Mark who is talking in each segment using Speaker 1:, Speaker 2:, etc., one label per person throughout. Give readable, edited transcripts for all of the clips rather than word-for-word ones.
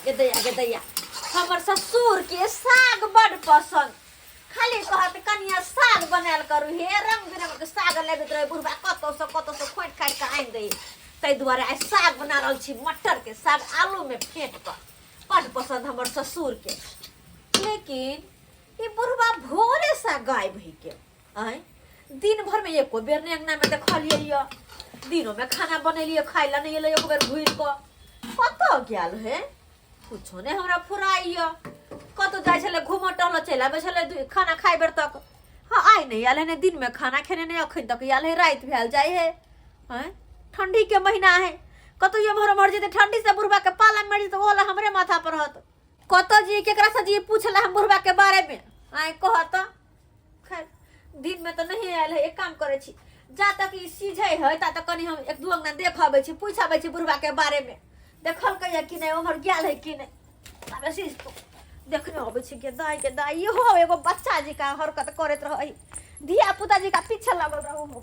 Speaker 1: गे दैया हमर ससुर के साग बड़ पसंद। खाली कहत कनिया साग बनाल करू हे रंग बिरंग के साग लेबैत रहे बुढ़बा कतो से खोट खाट के आनि दे। तै दुआरे आई साग बना रहल छी मटर के साग आलू में फेंट कर। बड़ पसंद हमर ससुर के। लेकिन ये बुढ़बा भोरे सा गायब भई के आय दिन भर में एको बेर ने अंगना में देखलिए य। दिनों में खाना बनेलिए खाइ ला नहीं एले एको बेर घुर क कतो गेल है कुछो ने हमरा फुराइया। कतो जाय छले घुम टहल चल आबे छले खाना खाइ बेर तक। हाँ आई नहीं आले ने दिन में खाना खेने ने अखन तक आल है रात भेल जाय है। हैं ठंडी के महीना है कतो ये भर मर जेते ठंडी से बुढ़बा के पाला मर जेते ओला हमरे माथा पर रहत। कतो जी केकरा से जी पूछला हम बुढ़बा के बारे में आय कहत खैर दिन में तो नहीं आयल है। एक काम करे छी जा तक ई सीझे है ता तक कनी हम एक दू अंगना देखाबे छी पूछाबे छी बुढ़बा के बारे में देखल कहिया कि नहीं उमर गेल है कि नहीं। अब सीझ तो देखने आबे छी के दाई हो एगो बच्चा जी का हरकत करत रही धिया पुता जी का पीछे लगल रहू।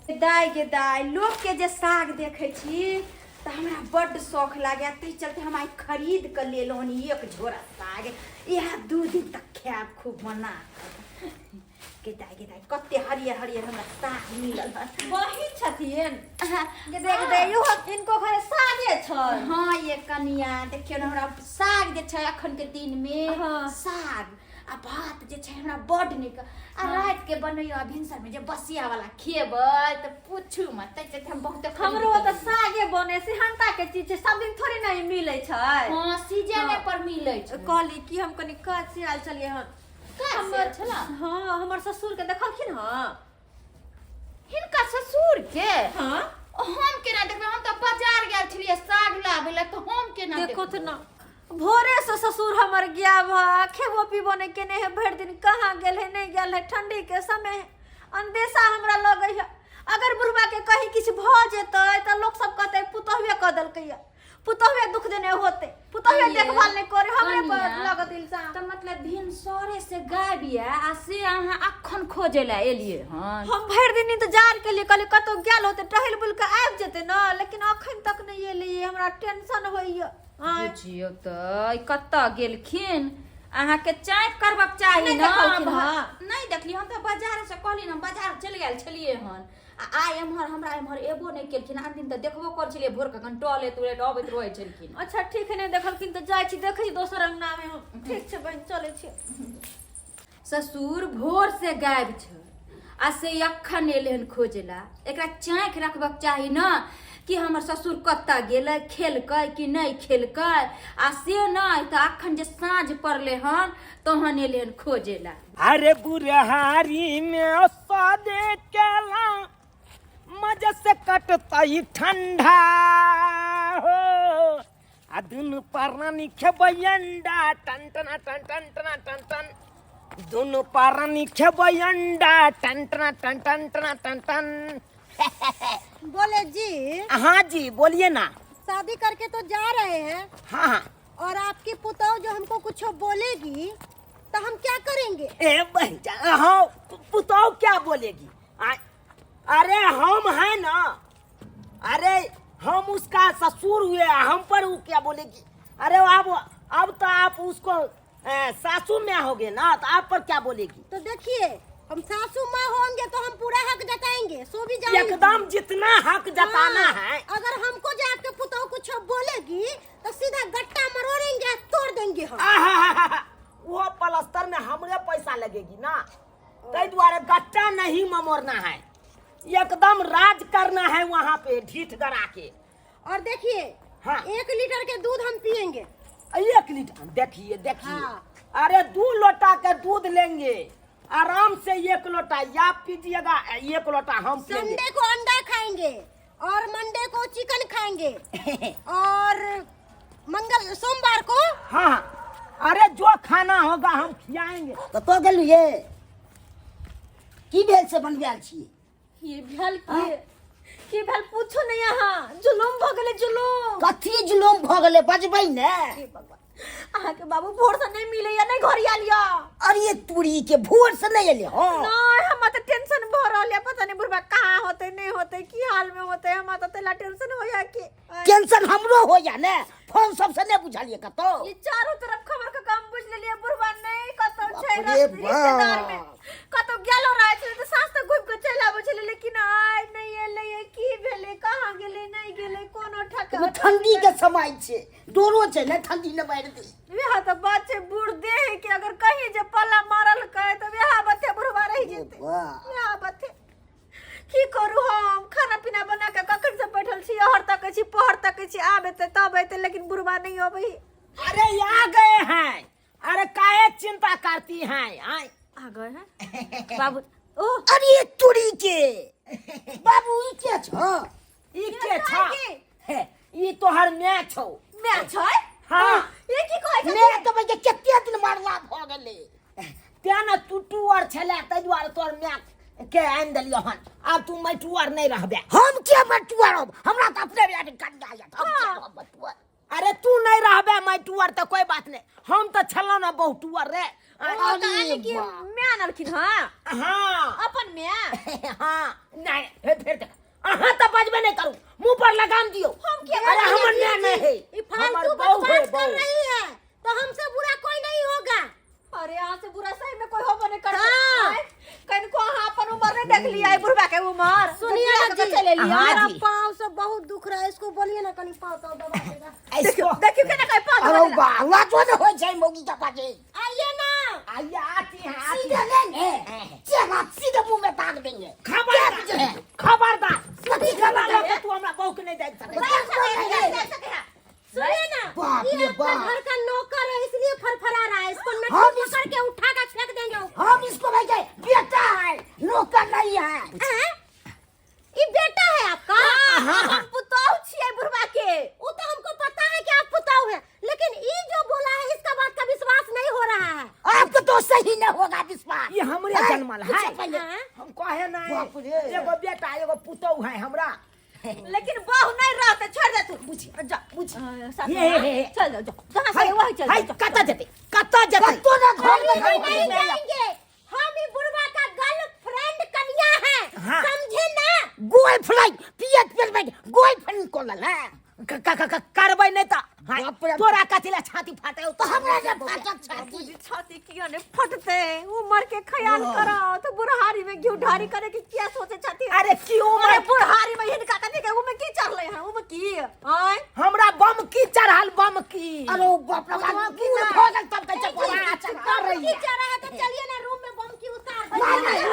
Speaker 2: गे दाई लोग के जे साग देखे छी तो हमरा बड़ शौक लागे ते चलते हम आई खरीद कर ले लोनी एक झोरा साग यह 2 दिन तक खाब खूब मना। गे दाई कते हरियर हरियर हमरा साग मिलल है
Speaker 1: वही छथिन के देख दे यो इनको घरे सागे छ।
Speaker 2: हाँ ये कनिया देखियो ना हमरा साग जे छै अखन के दिन में
Speaker 1: हाँ।
Speaker 2: साग आ भात जे छै हमरा बड़ निक आ रात के बनैया भिनसर में जे बसिया वाला खेबै त पूछू मत तै हम बहुत
Speaker 1: हमरो त सागे बने सिहंता के चीज छै सब दिन थोड़ी नहीं मिलै छै।
Speaker 2: हां सीजन
Speaker 1: हाँ।
Speaker 2: पर मिलै छै।
Speaker 1: कहली कि हम कनी काची आल चलिए हन
Speaker 2: हमर छला
Speaker 1: हाँ हमर ससुर के देखलखिन हां
Speaker 2: हिनका ससुर के
Speaker 1: हां
Speaker 2: हम केना देखबै हम त बाजार गेल छलिए साग लाबै ल त हम केना
Speaker 1: देखो त ना भोरे से ससुर हमर गया बा खेबो पीबो नहीं केने है भर दिन कहाँ गेल है नहीं गेल है ठंडी के समय है अंदेशा हमरा लगे है। अगर बुढ़बा के कहीं किछ भ जेतै त लोग सब कहते पुतहुए क देलकैया पुतहुए दुख देने होते पुतहुए देखभाल नहीं करे हमरे पर लगत इल्जाम।
Speaker 2: त मतलब भिनसरे से गाबिया आ से अहाँ अखन खोजे ला एलिए हन
Speaker 1: हम भर दिन इंतजार के लिए कहले कतो गेल होते टहल बुल के आबि जेते ना लेकिन अखन तक नहीं एलिए हमरा टेंशन होइया।
Speaker 2: बुझियो त कत्ता गेलखिन अहाँ के चाय करबक चाही
Speaker 1: नहीं
Speaker 2: ना
Speaker 1: देखलखिन, हाँ।
Speaker 2: नहीं देखली हम त बाजार से कहली ना बाजार चल गेल छलिए हन आ आय एम्हर हमरा एम्हर एबो नहीं केलखिन आ दिन त देखबो कर छलिए भोर के टॉले तुले अबैत रहै छलखिन।
Speaker 1: अच्छा ठीक है नहीं देखलखिन त जाय छी देखै छी दोसर अंगना में हम ठीक छै बहन चले छी।
Speaker 2: ससुर भोर से गायब छ आ से अखन एलहन खोजेला एकरा चाँख रखबक चाही ना कि हमर ससुर कत्ता गेलै खेलकै कि नहीं खेलकै आ से नहीं त अखन जे साँझ पड़ले हन तहन एलहन खोजेला।
Speaker 3: अरे बुढ़हारी में सादे केला मजा से कटता ही ठंडा हो आ दुनु पारानी खेबै अंडा टन टन टन टन टन टन टन दुनु पारानी खेबै अंडा टन टन टन टन टन टन टन।
Speaker 4: बोले जी
Speaker 3: हाँ जी बोलिए ना।
Speaker 4: शादी करके तो जा रहे हैं
Speaker 3: हाँ हाँ
Speaker 4: और आपकी पुतौह जो हमको कुछ बोलेगी तो हम क्या करेंगे?
Speaker 3: ए बहन हाँ पुतौह क्या बोलेगी अरे हम हैं ना अरे हम उसका ससुर हुए हम पर वो क्या बोलेगी। अरे अब तो आप उसको सासू में होगे ना तो आप पर क्या बोलेगी।
Speaker 4: तो देखिए हम सासू माँ होंगे तो हम पूरा हक जताएंगे सो भी जाएंगे
Speaker 3: एकदम जितना हक जताना
Speaker 4: हाँ,
Speaker 3: है।
Speaker 4: अगर हमको जो आपके पुतौह कुछ बोलेगी तो सीधा गट्टा मरोड़ेंगे तोड़ देंगे हम।
Speaker 3: वो पलस्तर में हमरे पैसा लगेगी ना कई द्वारा गट्टा नहीं ममोरना है एकदम राज करना है वहाँ पे ढीठ गड़ा के।
Speaker 4: और देखिए
Speaker 3: हाँ।
Speaker 4: 1 लीटर के दूध हम पियेंगे
Speaker 3: 1 लीटर देखिए देखिए
Speaker 4: हाँ।
Speaker 3: अरे 2 लोटा का दूध लेंगे आराम से 1 लोटा या पीजिएगा 1 लोटा हम पिएंगे।
Speaker 4: संडे को अंडा खाएंगे और मंडे को चिकन खाएंगे और सोमवार को
Speaker 3: हाँ अरे जो खाना होगा हम खिलाएंगे। तो गेलिए की भेल से बनवेल छिए
Speaker 1: ये भेल की भेल पूछो नहीं यहाँ जुलुम भ गेले जुलुम
Speaker 3: कथी जुलुम भ गेले बजबै ने
Speaker 1: अहाँ के बाबू भोर से नहीं मिले या नहीं घर आलिया।
Speaker 3: अरे तुरी के भोर से नहीं एले हो।
Speaker 1: नहीं हम तो टेंशन भर रहलिया, पता नहीं बुढ़बा कहाँ होते नहीं होते की हाल में होते, हम तो तेला टेंशन हो या के।
Speaker 3: टेंशन हमरो हो या ने, फोन सबसे नहीं बुझालिए कतो।
Speaker 1: ये चारों तरफ खबर का काम बुझ लेलिए, बुढ़बा नहीं कतो छै
Speaker 3: बाप रे
Speaker 1: रिश्तेदार
Speaker 3: बाप।
Speaker 1: में कतो गेलो रहे छै तो सास तक घुम के चल आबे छले, लेकिन आइ नहीं एले की भेले, कहाँ गेले नहीं गेले, कोनो ठका।
Speaker 3: वो ठंडी के समय छे, डोरो छे ने ठंडी न मार दे।
Speaker 1: यह तो बात है बूढ़ देह के, अगर कहीं जे पल्ला मारल कहे तो यह बते बुढ़वा रह जेते। यह बते की करू, हम खाना पीना बना के कखन से बैठल छी, हर तक छी पहर तक छी, आबे ते तब एते, लेकिन बुढ़वा नहीं होबे।
Speaker 3: अरे आ गए हैं, अरे काहे चिंता करती हैं? आए
Speaker 1: आ गए हैं बाबू। ओ
Speaker 3: अरे तुरी के बाबू ई के छो? ई के छो? हे ई तोहर मैच छौ।
Speaker 1: मैच है?
Speaker 3: हाँ।
Speaker 1: ये की कहै छै?
Speaker 3: मैं तो बजे केते दिन मारला भ गेले, त्या न टूटू और छले, तै दुआरे तोर मैच के आन देलियो हन। अब तू मैटुआर नहीं रहबे। हम के मैटुआर? हमरा त अपने बेटा कन्या या, हम के रहब मैटुआर? अरे तू नहीं रहबे मैटुआर त कोई बात नहीं, हम त छलो न बहुटुआर रे।
Speaker 1: अरे की मैं नलखिन। हां
Speaker 3: हाँ
Speaker 1: अपन मैं।
Speaker 3: हाँ नहीं हे फिर तक अहाँ तो बजबे नहीं करू, मुंह पर लगाम दियो।
Speaker 1: हम क्या
Speaker 3: अरे हमर न्याय नहीं है,
Speaker 4: ये फालतू
Speaker 3: हमर बहू है,
Speaker 4: बकवास कर
Speaker 3: बहू।
Speaker 4: रही है, तो हमसे बुरा कोई नहीं होगा।
Speaker 1: अरे यहाँ से बुरा सही में कोई होबो नहीं करता।
Speaker 4: हाँ।
Speaker 1: कहीं को हाँ अपन उम्र नहीं देख लिया है, बुढ़बा के उम्र
Speaker 4: सुनिए ना जी,
Speaker 1: चले लिया।
Speaker 3: हाँ
Speaker 4: मेरा
Speaker 3: जी।
Speaker 4: पाँव से बहुत दुख रहा है, इसको बोलिए ना कहीं पाँव तो दबा देगा।
Speaker 1: देखियो देखियो केना कहीं पास
Speaker 3: अरे बाला तो न हो जाए मोगी का पाजे।
Speaker 4: आइए ना,
Speaker 3: आइए आती है, आती
Speaker 4: सीधे
Speaker 3: है।
Speaker 4: लेंगे,
Speaker 3: चला सीधे मुंह में ताक देंगे। खबरदार खबरदार, सती गला लगे तू हमरा बहू के नहीं देख सकता।
Speaker 4: सुनिए ना,
Speaker 3: बाप
Speaker 4: ये
Speaker 3: रे
Speaker 4: अपना
Speaker 3: बाप।
Speaker 4: घर का नौकर है इसलिए फरफरा रहा है, इसको नट्टी
Speaker 3: हम इस-
Speaker 4: पकड़ के उठा कर फेंक देंगे ऊपर।
Speaker 3: हम इसको भेजे, बेटा है नौकर नहीं है।
Speaker 4: हैं? ये बेटा है आपका?
Speaker 1: हम पुतौह छियै बुढ़बा के।
Speaker 4: वो तो हमको पता है कि आप पुताऊ है, लेकिन ये जो बोला है इसका बात का विश्वास नहीं हो रहा है।
Speaker 3: आपको तो सही न होगा विश्वास। ये हमरे
Speaker 4: हैं?
Speaker 3: जन्मल है।
Speaker 4: कुछ पहले, हैं?
Speaker 3: हम कहे
Speaker 4: बाप
Speaker 3: नहीं,
Speaker 4: रे।
Speaker 3: एगो बेटा एगो पुतौ है हमरा।
Speaker 1: लेकिन बहू नहीं रहते, छोड़ दे तू।
Speaker 3: बुझी
Speaker 1: जा
Speaker 3: बुझी।
Speaker 1: साथ
Speaker 3: ये,
Speaker 1: में
Speaker 3: ये।
Speaker 1: चल जाओ, जहाँ से वही चल
Speaker 3: हाय
Speaker 1: जाओ।
Speaker 3: कता जते, कता जते। तो ना घर में
Speaker 4: हम नहीं जाएंगे, हम ही बुढ़वा का गर्लफ्रेंड कन्या है,
Speaker 3: हाँ।
Speaker 4: समझे ना?
Speaker 3: गोल फ्लाई पियत पेल बैठ गोल फन कोलल है। करबै नहीं त तोरा कथिला छाती फाटे तो हमरा ने फाटत छाती।
Speaker 1: बाबूजी छाती किया ने फटते, उम्र के ख्याल करो तो बुढ़ारी में घी ढारी करे की क्या सोचे छाती।
Speaker 3: अरे क्यों
Speaker 1: अरे
Speaker 3: मैं
Speaker 1: बुढ़ारी में हिनका कथी के उमे की चढ़ले है, उमे की आय
Speaker 3: हमरा बम की चढ़ाल बम की। अरे बाप रे
Speaker 4: बम की
Speaker 3: की
Speaker 4: ना।
Speaker 3: हो गल तब तक चपड़ा चढ़ रही
Speaker 4: की
Speaker 3: है।
Speaker 4: चढ़ा है तो चलिए ना रूम में बम की उतार
Speaker 3: नहीं,
Speaker 4: दीजिए।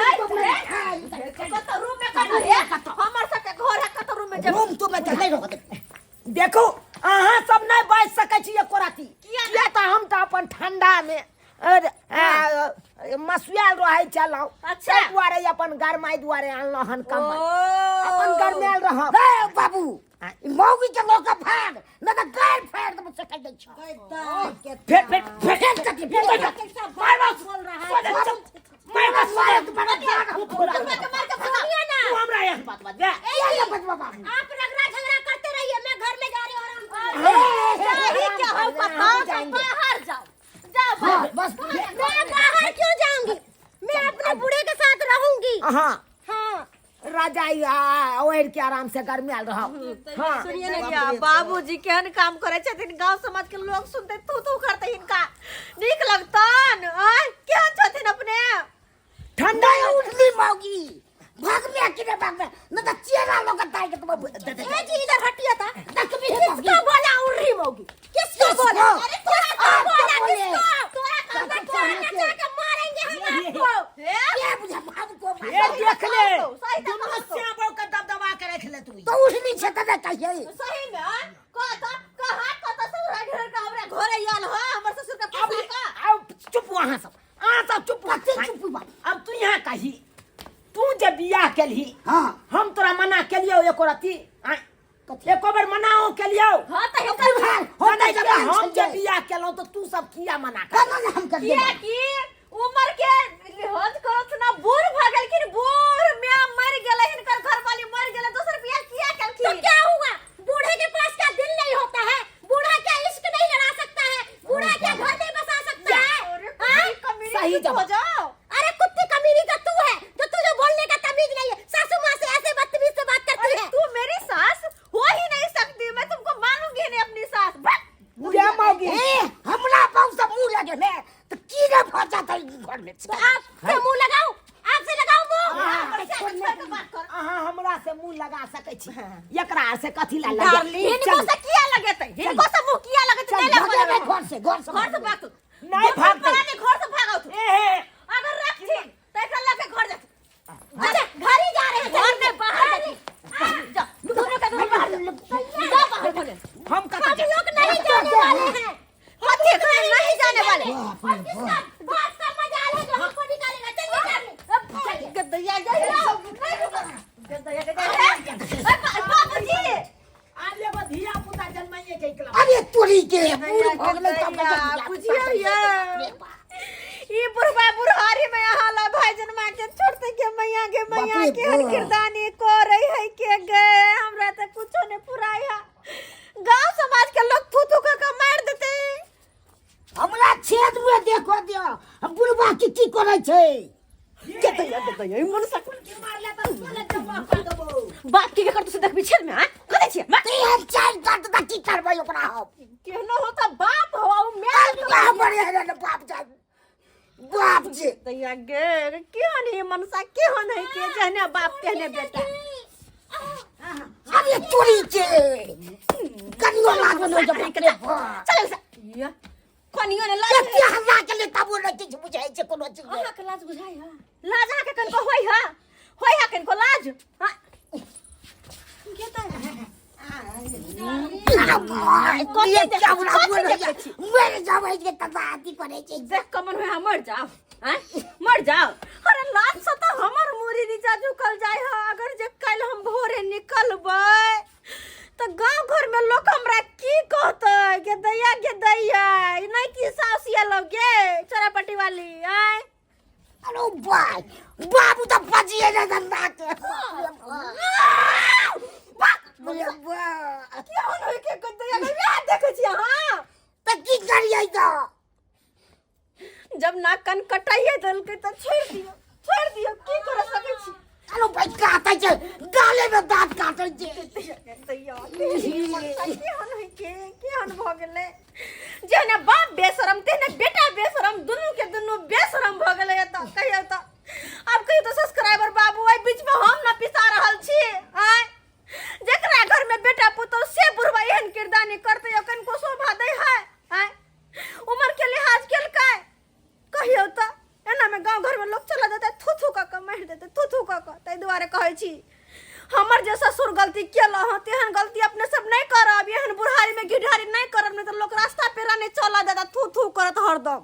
Speaker 3: नहीं,
Speaker 1: कत रूम में कत है, हमर सबके घर है कत रूम में जब
Speaker 3: रूम तो मैं चले रहो। देखो अहाँ सब नहीं बैठ सकै छी एको राती, किया त हम त अपन ठंडा में मसुआल रहै छलौ।
Speaker 1: अच्छा।
Speaker 3: दुआरे अपन गरमाई दुआरे अनलो हन कम्बल,
Speaker 1: ओ।
Speaker 3: अपन गरमायल रहब। ए बाबू मौगी के लोग भाग न त गाल फाड़ दम से कह दै छ। फेर फेर कति मार बस
Speaker 4: बोल रहा है।
Speaker 3: मार बस मार तू बड़ा भाग हम पूरा
Speaker 1: मार के
Speaker 4: सुनिए ना,
Speaker 3: तू हमरा एक बात बता दे ये बात बाबा।
Speaker 4: आप रगड़ा झगड़ा करते रहिए, मैं घर में जा रही हूँ आराम से।
Speaker 1: नहीं क्या हो पता, बाहर जाओ जाओ बाहर।
Speaker 3: बस
Speaker 4: मैं बाहर क्यों जाऊंगी, मैं अपने बूढ़े के साथ रहूंगी।
Speaker 3: हां
Speaker 4: हाँ,
Speaker 3: राजाई ओढ़ के आराम से गरमायल रहब। हां
Speaker 1: सुनिए ना क्या बाबूजी केहन काम करे छथिन, गांव समाज के लोग सुनते तू करते इनका नीक लगतन। आय केहन छथिन अपने?
Speaker 3: ठंडा उठली मौगी भाग में किने भाग में न त चेहरा लोग ताई के तुम
Speaker 4: ये जी इधर हटिया था।
Speaker 1: किसको बोला उर्री मौगी? किसको बोला? अरे किसको बोला? किसको?
Speaker 4: तोरा कंधा तोड़ के जाके मारेंगे हम आपको।
Speaker 3: ये बुझा हमको
Speaker 1: ये देख ले, सही तो
Speaker 3: तुम
Speaker 1: बात
Speaker 3: से बड़ का दबदबा के रख ले तू
Speaker 4: तो उठनी छे तबे कहिए।
Speaker 1: सही में कहा सब ढेर का हमरे घरे आल हो, हमर ससुर के
Speaker 3: अब
Speaker 1: पास का।
Speaker 3: अब चुप वहां सब सब चुप चुप बा। अब तू यहाँ कही तू जब बियाह केलही हां हम तोरा मना केलियो एको राती एको बेर मनाओ केलियो।
Speaker 1: हां त एकर भाग
Speaker 3: हम जब बियाह केलौ तो तू सब किया मना कर हम कर
Speaker 1: किया की उम्र के लिहाज करत ना बूढ़ भ गेलखिन, बूढ़ में मर गेले, हिनकर घरवाली मर गेले, दूसर बियाह किया
Speaker 4: तो
Speaker 1: केलखिन।
Speaker 4: क्या हुआ, बूढ़े के पास क्या दिल नहीं होता है? बूढ़ा क्या इश्क नहीं लड़ा सकता है? बूढ़ा
Speaker 3: रही
Speaker 1: चुप हो जाओ।
Speaker 4: अरे कुत्ती कमीनी तो तू है जो तुझे बोलने का तमीज नहीं है। सासू माँ से ऐसे बदतमीज से बात करती
Speaker 1: अरे
Speaker 4: है।
Speaker 1: तू मेरी सास हो ही नहीं सकती, मैं तुमको मानूंगी नहीं अपनी सास।
Speaker 3: बुढ़िया मौगी
Speaker 4: हमला पाऊ सब मुंह लगे ले तो कीड़ा फंस जाता है घर में। तो आग से मुंह लगाओ, आग से लगाओ मुंह।
Speaker 3: अहाँ हमरा से मुंह लगा सकै छी, एकरा से कथी ला लगे?
Speaker 1: डार्लिंग, इनको से किया लगेते, इनको से मुंह किया लगेते, नहीं लगे
Speaker 4: घर से
Speaker 1: घर से भाग।
Speaker 3: नहीं भागते।
Speaker 1: घर से भागो तू। अगर रखी तो एकरा लेके घर जा।
Speaker 4: घर ही जा रहे हैं।
Speaker 1: घर में बाहर जा, दोनों का दोनों बाहर जा, बाहर बोले।
Speaker 3: हम कहाँ
Speaker 4: हम लोग नहीं जाने वाले हैं।
Speaker 1: कथी खाने नहीं जाने वाले।
Speaker 4: बात का मजाल है जो हमको निकालेगा। चल
Speaker 1: गद्दैया बाबूजी,
Speaker 3: आले बधिया पुता जन्माइए के इकला।
Speaker 4: अरे तोरी के पूरे भगले
Speaker 1: बुझिया ये बुढ़वा बुढ़ारी में हाला भाईजन मां के छोड़ते के मैया के हर किरदानी को रही है के गए हमरा त कुछो ने पुराया। गांव समाज के लोग थू थू का मार देते।
Speaker 4: हमरा छेद में देखो दियो हम बुढ़वा की करे छै।
Speaker 1: गद्दैया मन सकल
Speaker 3: के मार ले त साले जवाब कर देबो।
Speaker 1: बात के कर तुसे देख पीछे में हां करे छिए
Speaker 4: ते हम चाल काट द की करबै ओकरा हम।
Speaker 1: केहनो होता बाप हो मैं
Speaker 4: का बड़े है न बाप जा बाप जी।
Speaker 1: दैया गे केहन है मनसा केहन है के जहने बाप तेहने बेटा।
Speaker 4: अरे तोरी के कनियो लागो न जब के
Speaker 1: चल या कनियो ने लाज
Speaker 4: के हल्ला के ले तब न किछ बुझाइ छै कोनो चीज।
Speaker 1: अहाँ के लाज बुझाई हा लाज आके कनको होई हा कनको लाज हां
Speaker 4: मर जाबै के तबाती करे छै।
Speaker 1: देख कमन होय मर जाओ हैं मर जाओ। अरे लाज से तो हमर मुरी नीचा झुकल जाय हा। अगर जे कल हम भोरे निकलबै तो गांव घर में लोग हमरा की कहतै के दैया ई नहीं की सासिया लगे चोरापट्टी वाली हैं।
Speaker 4: अरे भाई बाबू तो फजिए न धंधा के बोले बा
Speaker 1: केहन होय के दैया बियाह देखै छी अहाँ
Speaker 4: त की करियै त
Speaker 1: जब नाक कान कटाइए दलके तो छोड़ दियो की कर सकै छी।
Speaker 4: अरे भाई काटै छै गाले में दांत काटै छै।
Speaker 1: दैया केहन होय केहन भ गेलै जेने बाप बेशरम तेने बेटा बेशरम दुनू के दुनू बेशरम भ गेलै। त कहियो त अब कहियो त सब्सक्राइबर बाबू एहि बीच में हम न पिसा रहल छी आय जेकरा घर में बेटा पुतो से बुढ़वा एहन किरदानी करते कन को शोभा दे है आय उम्र के लिहाज केलकै कहियो त एना में गांव घर में लोग चला जाता थू थू का मार देते थू थू का तै दुआरे कहै छी हमर जे ससुर गलती केला ह तेहन गलती अपने सब नहीं करब। एहन बुढ़ारी में घिढारी नहीं करब नहीं तो लोग रास्ता पेरा नहीं चला देता थू थू करत हरदम।